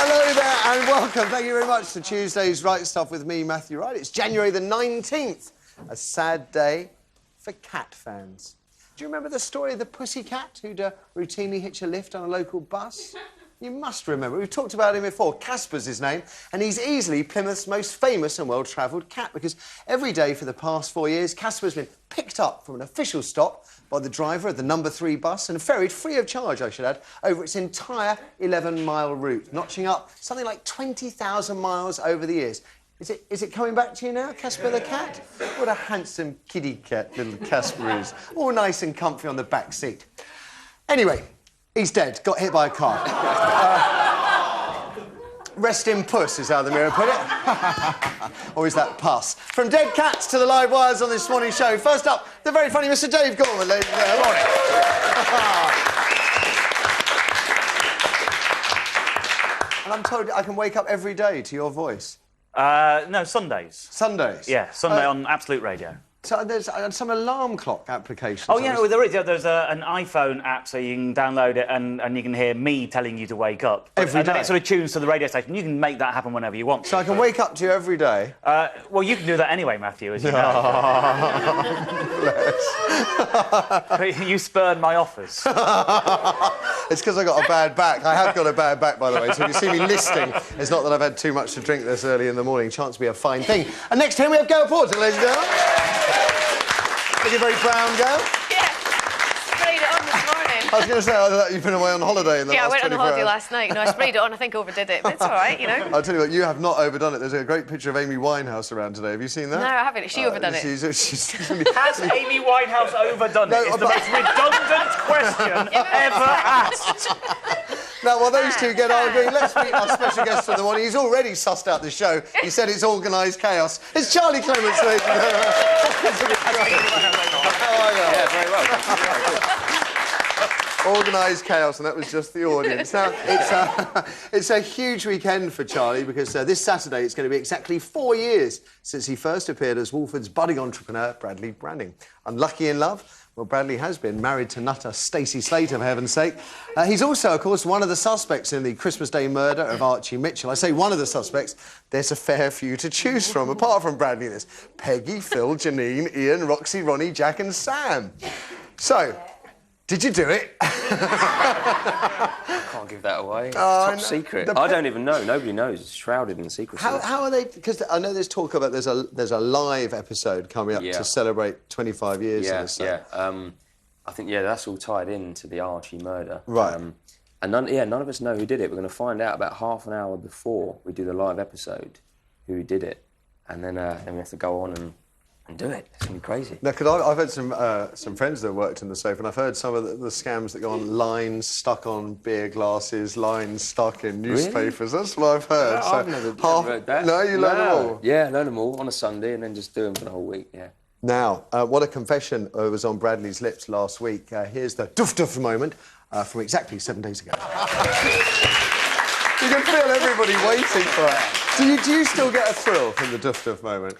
Hello there and welcome. Thank you very much to Tuesday's Right Stuff with me, Matthew Wright. It's January the 19th, a sad day for cat fans. Do you remember the story of the pussycat who'd routinely hitch a lift on a local bus? You must remember. We've talked about him before. Casper's his name, and he's easily Plymouth's most famous and well-travelled cat because every day for the past 4 years, Casper's been picked up from an official stop by the driver of the number 3 bus and ferried free of charge, I should add, over its entire 11-mile route, notching up something like 20,000 miles over the years. Is it coming back to you now, Casper the cat? What a handsome kitty cat little Casper is. All nice and comfy on the back seat. Anyway, he's dead. Got hit by a car. Rest in puss is how the Mirror put it. Or is that pus? From dead cats to the live wires on this morning's show. First up, the very funny Mr. Dave Gorman, ladies and gentlemen. Morning. And I'm told I can wake up every day to your voice. No, Sundays. Sundays? Yeah, Sunday on Absolute Radio. So there's some alarm clock applications. Oh, yeah, there is. There's an iPhone app so you can download it and you can hear me telling you to wake up. Every day? And then it sort of tunes to the radio station. You can make that happen whenever you want. So I can wake up to you every day? Well, you can do that anyway, Matthew, as you know. Bless. You spurned my offers. It's because I got a bad back. I have got a bad back, by the way, so if you see me listing, it's not that I've had too much to drink this early in the morning. Chance to be a fine thing. And next time we have Gail Porter, ladies and gentlemen. Are you very brown, Gail? Yeah, sprayed it on this morning. I was going to say, I thought you've been away on holiday in the last 24 hours. Yeah, I went on holiday last night. No, I sprayed it on. I think I overdid it, but it's all right, you know. I'll tell you what, you have not overdone it. There's a great picture of Amy Winehouse around today. Have you seen that? No, I haven't. She overdone it. She's Has Amy Winehouse overdone it? It's the most redundant question ever asked. Now, while those two get arguing, let's meet our special guest for the morning. He's already sussed out the show. He said it's organised chaos. It's Charlie Clements, ladies and gentlemen. How are you? Yeah, very well. Organised chaos, and that was just the audience. Now, it's a huge weekend for Charlie because this Saturday it's going to be exactly 4 years since he first appeared as Walford's budding entrepreneur, Bradley Branning. Unlucky in love? Well, Bradley has been married to nutter Stacey Slater, for heaven's sake. He's also, of course, one of the suspects in the Christmas Day murder of Archie Mitchell. I say one of the suspects. There's a fair few to choose from, apart from Bradley. There's Peggy, Phil, Janine, Ian, Roxy, Ronnie, Jack and Sam. So, did you do it? Can't give that away. It's top secret. I don't even know. Nobody knows. It's shrouded in secrecy. How are they? Because I know there's talk about there's a live episode coming up to celebrate 25 years of this. Yeah. I think that's all tied into the Archie murder. Right. And none of us know who did it. We're going to find out about half an hour before we do the live episode who did it, and then we have to go on and do it. It's going to be crazy. No, because I've had some friends that worked in the safe, and I've heard some of the scams that go on lines stuck on beer glasses, lines stuck in newspapers. Really? That's what I've heard. No, I've never heard that. No, you learn them all? Yeah, learn them all on a Sunday and then just do them for the whole week, yeah. Now, what a confession was on Bradley's lips last week. Here's the duff moment from exactly 7 days ago. You can feel everybody waiting for it. Do you still get a thrill from the duff moment?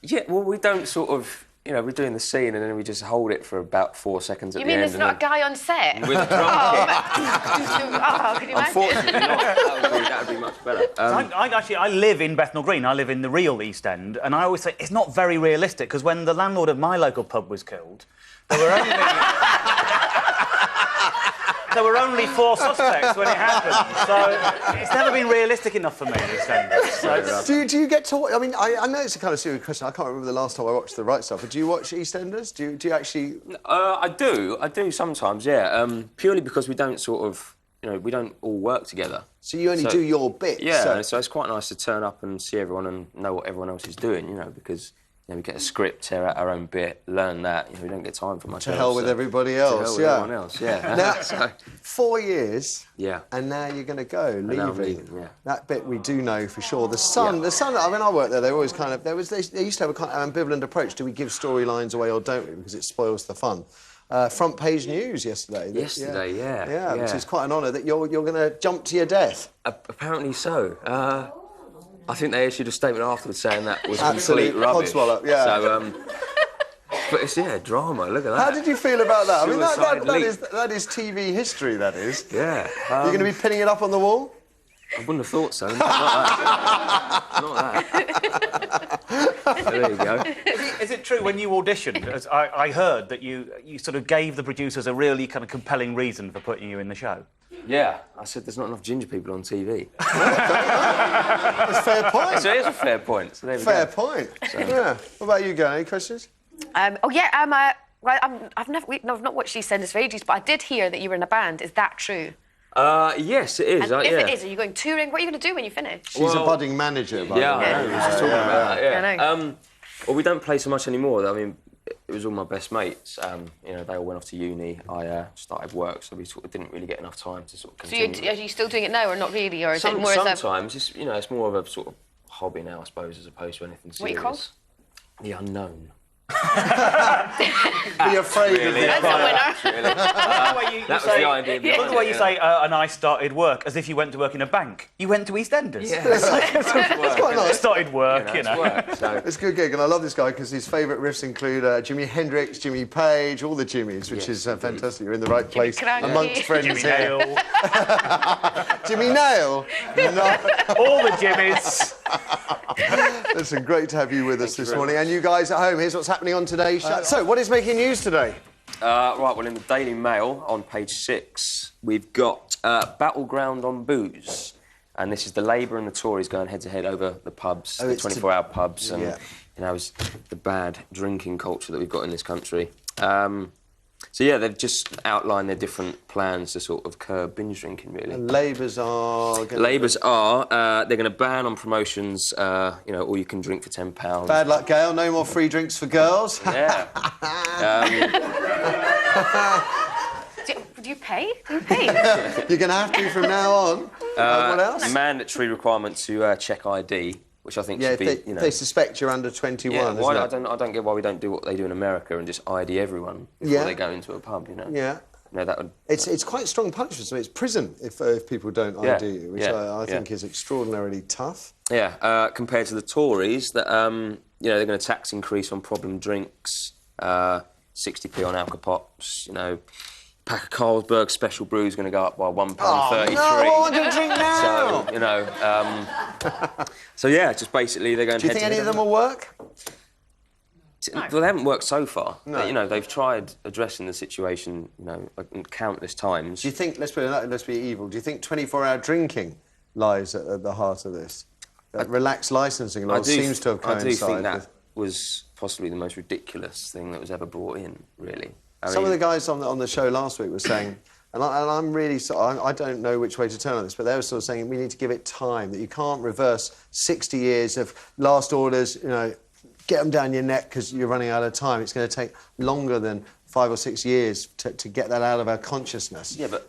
Yeah, well, we don't sort of, we're doing the scene and then we just hold it for about 4 seconds at the end. You mean there's not a guy on set? With a drum kit. Can you imagine? Unfortunately not. That would be much better. I live in Bethnal Green. I live in the real East End, and I always say it's not very realistic because when the landlord of my local pub was killed, there were only... There were only 4 suspects when it happened, so it's never been realistic enough for me, EastEnders. So do you get to... I mean, I know it's a kind of serious question. I can't remember the last time I watched The Right Stuff, but do you watch EastEnders? Do you actually... I do sometimes, yeah. Purely because we don't sort of... we don't all work together. So you only do your bit? Yeah, so it's quite nice to turn up and see everyone and know what everyone else is doing, because... we get a script, tear out our own bit, learn that. We don't get time for much else. To hell with everybody else, to hell with everyone else, yeah. Now, 4 years, yeah, and now you're going to go, leaving. Now I'm leaving, yeah. That bit we do know for sure. The Sun, when I worked there, they always kind of... They used to have a kind of ambivalent approach. Do we give storylines away or don't we? Because it spoils the fun. Front page news yesterday. Yesterday, yeah. Yeah, which is quite an honour that you're going to jump to your death. Apparently so. I think they issued a statement afterwards saying that was complete rubbish. Codswallop, yeah. So, but it's, drama, look at that. How did you feel about that? Suicide I mean, that is TV history, that is. Yeah. You're going to be pinning it up on the wall? I wouldn't have thought so. Not that. So there you go. Is it true when you auditioned, as I heard that you sort of gave the producers a really kind of compelling reason for putting you in the show? Yeah, I said there's not enough ginger people on TV. That's a fair point. So it is a fair point. So there we Fair go. point. Yeah. What about you, Guy? Any questions? Well, I've not watched EastEnders for ages, but I did hear that you were in a band. Is that true? Yes, it is. And if yeah. it is, are you going touring? What are you going to do when you finish? She's a budding manager, by the Yeah, way. I know. We were just talking about that. Yeah. I know. Well, we don't play so much anymore. I mean, it was all my best mates. You know, they all went off to uni. I started work, so we sort of didn't really get enough time to sort of So continue. are you still doing it now, or not really, or is it more as a... Sometimes it's, you know, it's more of a sort of hobby now, I suppose, as opposed to anything serious. What are you called? The unknown. Be afraid of it. That's a winner. Really. That was the idea. I love the way you say, and I started work, as if you went to work in a bank. You went to EastEnders. Yeah. It's quite nice. Started work, It's work, so. It's a good gig, and I love this guy because his favourite riffs include Jimi Hendrix, Jimmy Page, all the Jimmys, which is fantastic. You're in the right place Cranky. amongst friends Jimmy here. Nail, Jimmy Nail. No. all the Jimmys. Listen, great to have you with us this morning. And you guys at home, here's what's happening on today's show. So, what is making news today? Right, well, in the Daily Mail, on page 6, we've got Battleground on Booze. And this is the Labour and the Tories going head-to-head over the pubs, the 24-hour pubs, and, you know, the bad drinking culture that we've got in this country. So, yeah, they've just outlined their different plans to sort of curb binge drinking, really. And Labour's are... They're going to ban on promotions, you know, all you can drink for £10. Bad luck, Gail. No more free drinks for girls. Yeah. Do you pay? Do you pay? You're going to have to from now on. What else? Mandatory requirement to check ID, which I think should be, you know... they suspect you're under 21, Yeah, isn't it? I don't get why we don't do what they do in America and just ID everyone before they go into a pub, you know? Yeah. No, that would... It's quite strong punishment. So it's prison if people don't ID you, which I think is extraordinarily tough. Yeah, compared to the Tories, that you know, they're going to tax increase on problem drinks, 60p on alcopops, you know... Pack of Carlsberg Special Brew is going to go up by £1.33. No, I want to drink now! So, you know... so, yeah, just basically they're going Do you think any of them will work? Well, they haven't worked so far. No. But, you know, they've tried addressing the situation, you know, countless times. Do you think, let's be evil, do you think 24-hour drinking lies at the heart of this? Relaxed licensing law seems to have coincided. I do think that was possibly the most ridiculous thing that was ever brought in, really. Some of the guys on the show last week were saying, and I'm really sorry, I don't know which way to turn on this, but they were sort of saying we need to give it time, that you can't reverse 60 years of last orders, you know, get them down your neck because you're running out of time. It's going to take longer than 5 or 6 years to get that out of our consciousness. Yeah, but...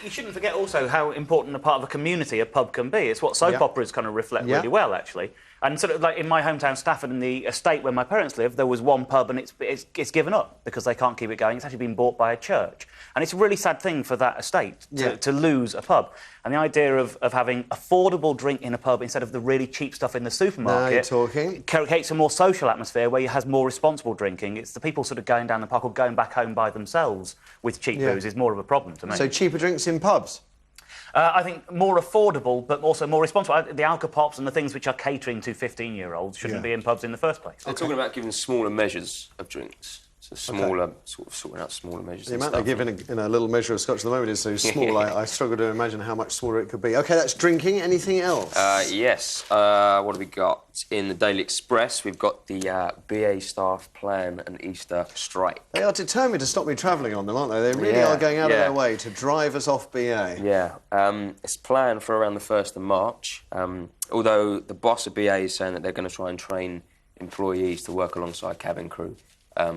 You shouldn't forget also how important a part of a community a pub can be. It's what soap operas kind of reflect really well, actually. And sort of like in my hometown Stafford, in the estate where my parents live, there was one pub and it's given up because they can't keep it going. It's actually been bought by a church. And it's a really sad thing for that estate to lose a pub. And the idea of having affordable drink in a pub instead of the really cheap stuff in the supermarket... Now you're talking. ...creates a more social atmosphere where you has more responsible drinking. It's the people sort of going down the park or going back home by themselves with cheap booze is more of a problem to me. So cheaper drinks in pubs? I think more affordable, but also more responsible. The alcopops and the things which are catering to 15-year-olds shouldn't be in pubs in the first place. They're talking about giving smaller measures of drinks. So smaller, sort of sorting out smaller measures. The amount they give in a little measure of scotch at the moment is so small, I struggle to imagine how much smaller it could be. OK, that's drinking. Anything else? Yes. What have we got? In the Daily Express, we've got the BA staff plan an Easter strike. They are determined to stop me travelling on them, aren't they? They really are going out of their way to drive us off BA. Yeah. It's planned for around the 1st of March, although the boss of BA is saying that they're going to try and train employees to work alongside cabin crew.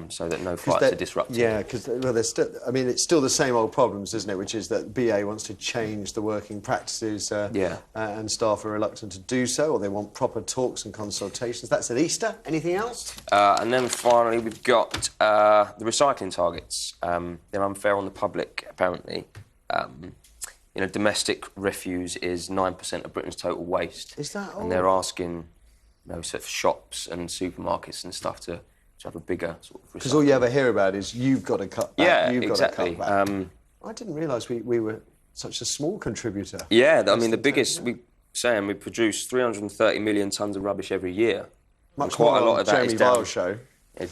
So that no flights are disrupted. Yeah, because it's still the same old problems, isn't it? Which is that BA wants to change the working practices, and staff are reluctant to do so, or they want proper talks and consultations. That's at Easter. Anything else? And then finally, we've got the recycling targets. They're unfair on the public, apparently. You know, domestic refuse is 9% of Britain's total waste. Is that all? And they're asking, you know, sort of shops and supermarkets and stuff to have a bigger sort of... Because all you ever hear about is you've got to cut back, yeah, you've exactly. got to cut back. I didn't realise we were such a small contributor. Yeah, I mean, the biggest, we produce 330 million tonnes of rubbish every year. Much quite more a lot of that Jeremy is down. Vile's show.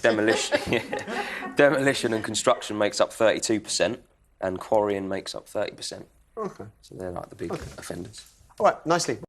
Demolition, demolition and construction makes up 32%, and quarrying makes up 30%. Okay. So they're like the big offenders. All right, nicely.